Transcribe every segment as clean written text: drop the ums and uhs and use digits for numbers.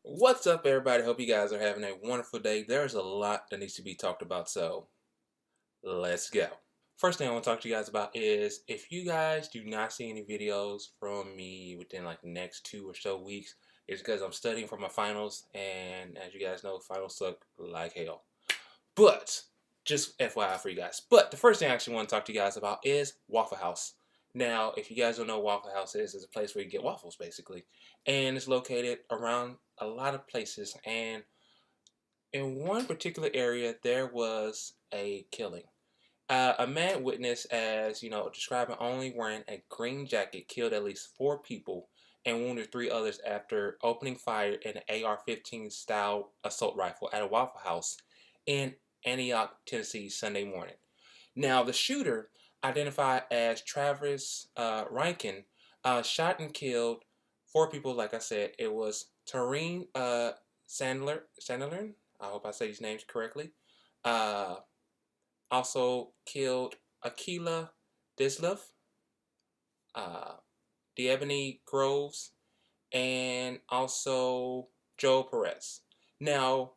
What's up, everybody? Hope you guys are having a wonderful day. There's a lot that needs to be talked about, so let's go. First thing I want to talk to you guys about is if you guys do not see any videos from me within like the next 2 or so weeks, it's because I'm studying for my finals, and as you guys know, finals suck like hell. But just FYI for you guys. But the first thing I actually want to talk to you guys about is Waffle House. Now, if you guys don't know what Waffle House is, it's a place where you get waffles basically. And it's located around a lot of places. And in one particular area, there was a killing. A man witnessed, as describing only wearing a green jacket, killed at least 4 people and wounded 3 others after opening fire in an AR-15 style assault rifle at a Waffle House in Antioch, Tennessee, Sunday morning. Now, the shooter, identified as Travis Rankin, shot and killed 4 people. Like I said, it was Tareen Sandler. I hope I say his names correctly. Uh, Also killed Akila Dislov, uh, Ebony Groves, and also Joe Perez. Now,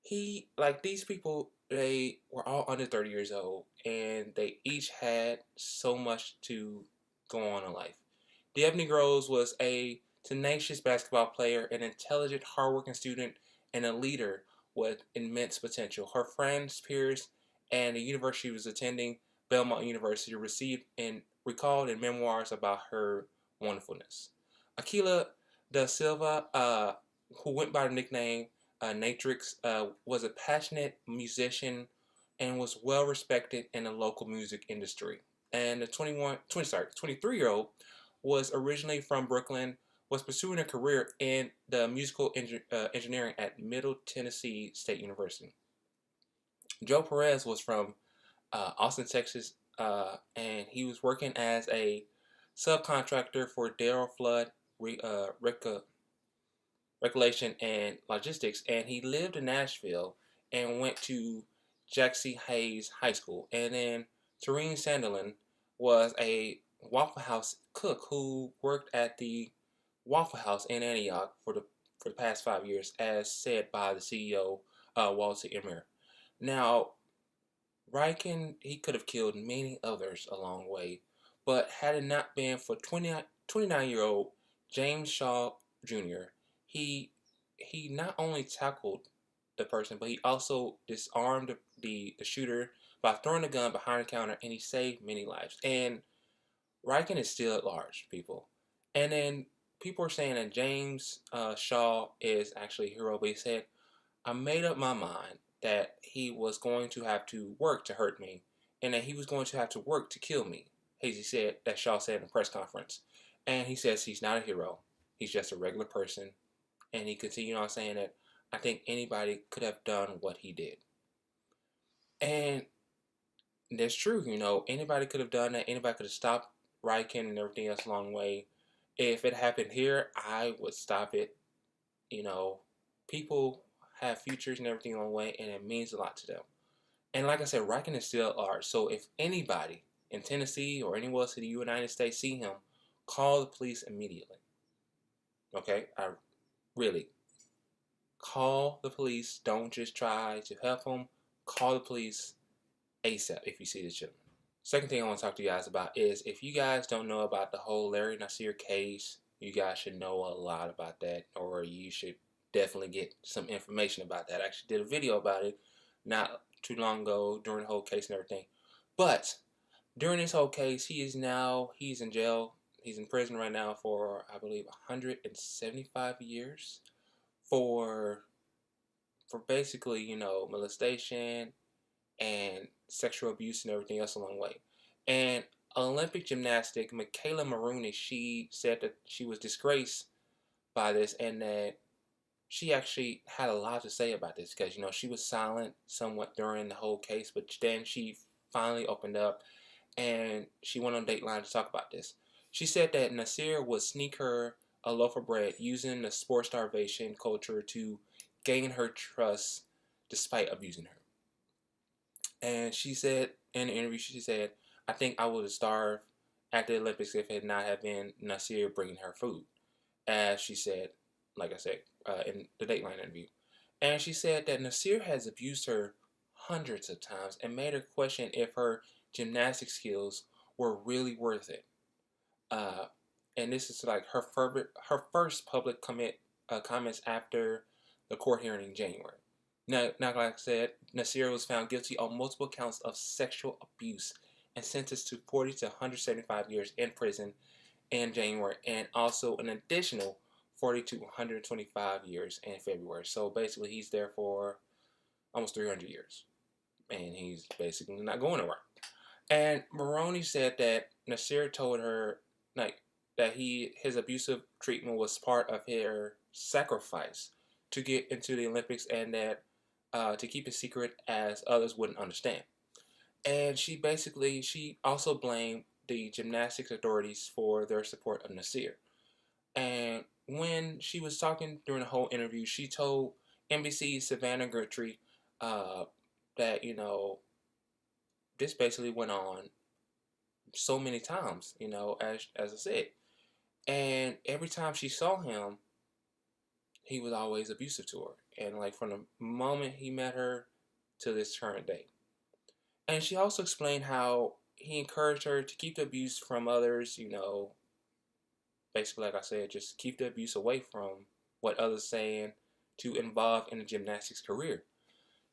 these people, they were all under 30 years old, and they each had so much to go on in life. Ebony Groves was a tenacious basketball player, an intelligent, hardworking student, and a leader with immense potential. Her friends, peers, and the university she was attending, Belmont University, received and recalled in memoirs about her wonderfulness. Aquila da Silva, who went by the nickname Natrix, was a passionate musician and was well respected in the local music industry. And the 23-year-old was originally from Brooklyn, was pursuing a career in the musical engineering at Middle Tennessee State University. Joe Perez was from Austin, Texas, and he was working as a subcontractor for Darrell Flood Recollection and Logistics, and he lived in Nashville and went to Jackson Hayes High School. And then Tareen Sanderlin was a Waffle House cook who worked at the Waffle House in Antioch for the past 5 years, as said by the CEO, Walter Emmer. Now, Riken, he could have killed many others along the way, but had it not been for 29-year-old James Shaw Jr., he not only tackled the person, but he also disarmed the shooter by throwing the gun behind the counter, and he saved many lives. And Riken is still at large, people. And then people are saying that James Shaw is actually a hero, but he said, I made up my mind that he was going to have to work to hurt me, and that he was going to have to work to kill me. That Shaw said in a press conference. And he says he's not a hero. He's just a regular person. And he continued on saying that I think anybody could have done what he did. And that's true, anybody could have done that. Anybody could have stopped Riken and everything else along the way. If it happened here, I would stop it. People have futures and everything along the way, and it means a lot to them. And like I said, Riken is still at large. So if anybody in Tennessee or anywhere else in the United States see him, call the police immediately. Okay? Really. Call the police. Don't just try to help him. Call the police ASAP if you see this gentleman. Second thing I want to talk to you guys about is, if you guys don't know about the whole Larry Nassar case, you guys should know a lot about that, or you should definitely get some information about that. I actually did a video about it not too long ago during the whole case and everything. But during this whole case, he's in jail. He's in prison right now for, I believe, 175 years for basically, molestation and sexual abuse and everything else along the way. And Olympic gymnastic Mckayla Maroney, she said that she was disgraced by this, and that she actually had a lot to say about this, because she was silent somewhat during the whole case, but then she finally opened up and she went on Dateline to talk about this. She said that Nassar would sneak her a loaf of bread using the sport starvation culture to gain her trust despite abusing her. And she said in the interview, she said, I think I would have starved at the Olympics if it had not have been Nassar bringing her food. As she said, like I said, in the Dateline interview. And she said that Nassar has abused her hundreds of times and made her question if her gymnastic skills were really worth it. Uh, and this is like her first public comments after the court hearing in January. Now, like I said, Nassar was found guilty on multiple counts of sexual abuse and sentenced to 40 to 175 years in prison in January, and also an additional 40 to 125 years in February. So basically, he's there for almost 300 years, and he's basically not going nowhere. And Maroney said that Nassar told her like that his abusive treatment was part of her sacrifice to get into the Olympics, and that to keep it secret as others wouldn't understand. And she also blamed the gymnastics authorities for their support of Nassar. And when she was talking during the whole interview, she told NBC's Savannah Guthrie that, this basically went on so many times, as I said. And every time she saw him, he was always abusive to her. And like from the moment he met her to this current day. And she also explained how he encouraged her to keep the abuse from others, basically, like I said, just keep the abuse away from what others saying to involve in a gymnastics career.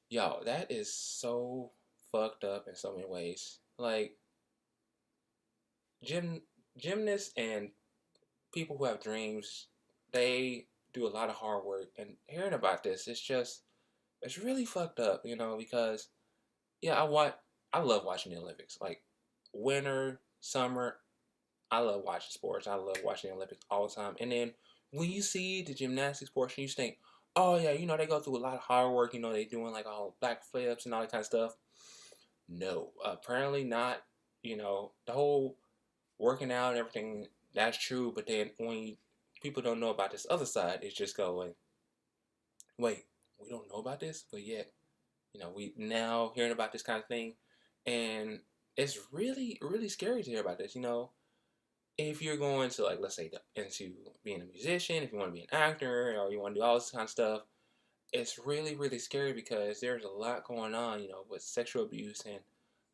Y'all, that is so fucked up in so many ways. Like, gymnasts and people who have dreams, they do a lot of hard work. And hearing about this, it's really fucked up, because, yeah, I love watching the Olympics. Like, winter, summer, I love watching sports. I love watching the Olympics all the time. And then when you see the gymnastics portion, you think, oh yeah, they go through a lot of hard work. They doing like all back flips and all that kind of stuff. No, apparently not. The whole working out and everything, that's true. But then when people don't know about this other side, it's just going, wait, we don't know about this? But yet, we now hearing about this kind of thing. And it's really, really scary to hear about this, if you're going to, like, let's say, into being a musician, if you want to be an actor, or you want to do all this kind of stuff, it's really, really scary because there's a lot going on, with sexual abuse and,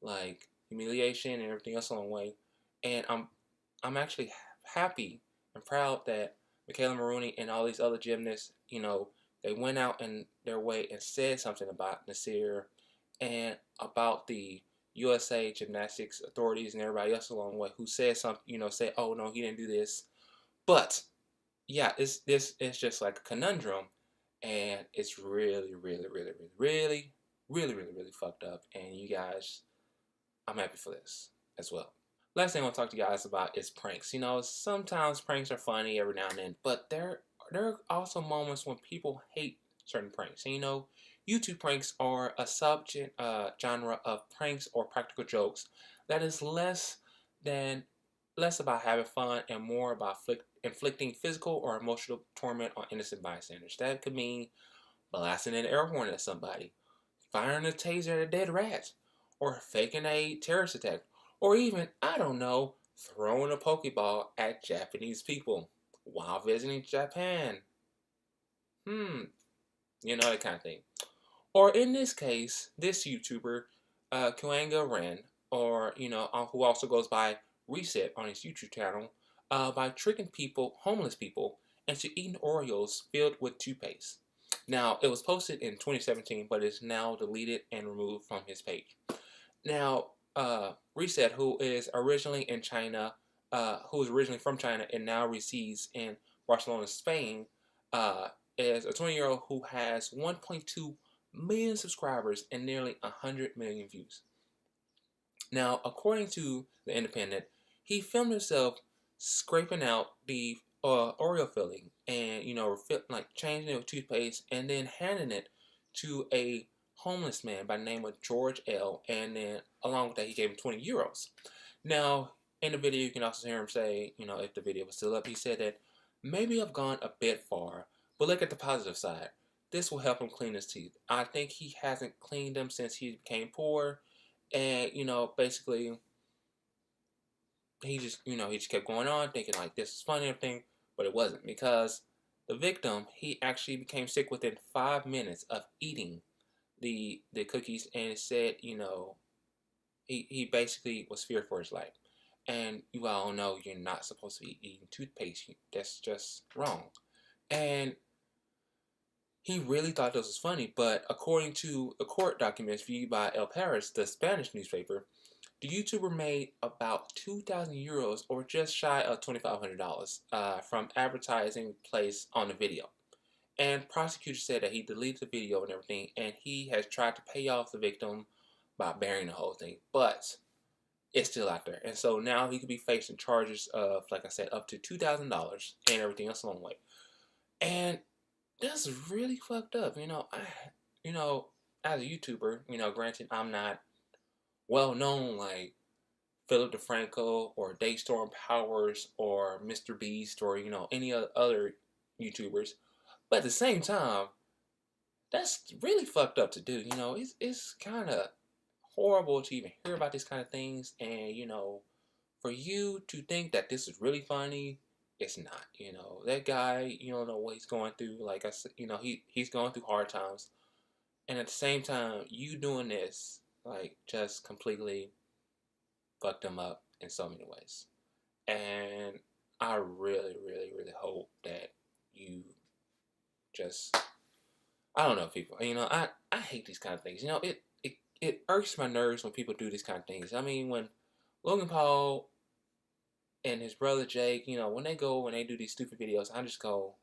like, humiliation and everything else along the way. And I'm actually happy and proud that Mckayla Maroney and all these other gymnasts, they went out in their way and said something about Nassar and about the USA gymnastics authorities and everybody else along the way who said something, said, oh no, he didn't do this. But yeah, it's just like a conundrum, and it's really, really, really, really, really, really, really, really fucked up. And you guys, I'm happy for this as well. Last thing I want to talk to you guys about is pranks. Sometimes pranks are funny every now and then, but there are also moments when people hate certain pranks. And, YouTube pranks are a genre of pranks or practical jokes that is less about having fun and more about inflicting physical or emotional torment on innocent bystanders. That could mean blasting an air horn at somebody, firing a taser at a dead rat, or faking a terrorist attack, or even, I don't know, throwing a Pokeball at Japanese people while visiting Japan. That kind of thing. Or in this case, this YouTuber, Kuanga Ren, or, who also goes by Reset on his YouTube channel, by tricking homeless people, into eating Oreos filled with toothpaste. Now, it was posted in 2017, but is now deleted and removed from his page. Now, Reset, who is originally from China and now resides in Barcelona, Spain, is a 20-year-old who has 1.2 million subscribers and nearly 100 million views. Now, according to The Independent, he filmed himself scraping out the Oreo filling and, changing it with toothpaste and then handing it to a homeless man by the name of George L. And then, along with that, he gave him 20 euros. Now, in the video, you can also hear him say, if the video was still up, he said that, maybe I've gone a bit far, but look at the positive side. This will help him clean his teeth. I think he hasn't cleaned them since he became poor. And, basically, he just kept going on thinking like this is funny and everything, but it wasn't, because The victim, he actually became sick within 5 minutes of eating the cookies, and it said, he basically was feared for his life. And you all know you're not supposed to be eating toothpaste. That's just wrong. And he really thought this was funny, but according to the court documents viewed by El País, the Spanish newspaper, the YouTuber made about 2,000 euros, or just shy of $2,500, from advertising placed on the video. And prosecutors said that he deleted the video and everything, and he has tried to pay off the victim by burying the whole thing, but it's still out there. And so now he could be facing charges of, like I said, up to $2,000 and everything else along the way. And that's really fucked up. As a YouTuber, granted, I'm not well known like Philip DeFranco or Daystorm Powers or Mr. Beast or any other YouTubers, but at the same time, that's really fucked up to do. It's kind of horrible to even hear about these kind of things, and for you to think that this is really funny, it's not. That guy, you don't know what he's going through. Like I said, he's going through hard times, and at the same time, you doing this just completely fucked him up in so many ways. And I really, really, really hope that you just, I don't know, people. I hate these kind of things. It irks my nerves when people do these kind of things. I mean, when Logan Paul and his brother Jake, when they go and they do these stupid videos, I just go,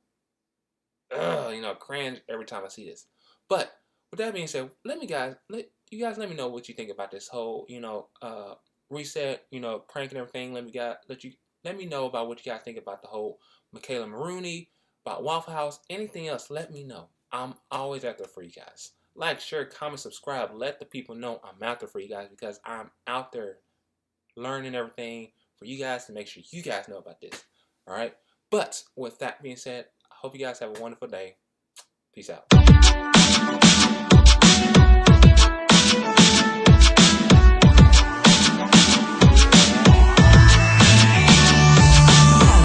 ugh, cringe every time I see this. But with that being said, let you guys let me know what you think about this whole, reset, prank and everything. Let me know about what you guys think about the whole Mckayla Maroney, about Waffle House, anything else. Let me know. I'm always out there for you guys. Like, share, comment, subscribe. Let the people know I'm out there for you guys, because I'm out there learning everything for you guys to make sure you guys know about this. All right. But with that being said, I hope you guys have a wonderful day. Peace out.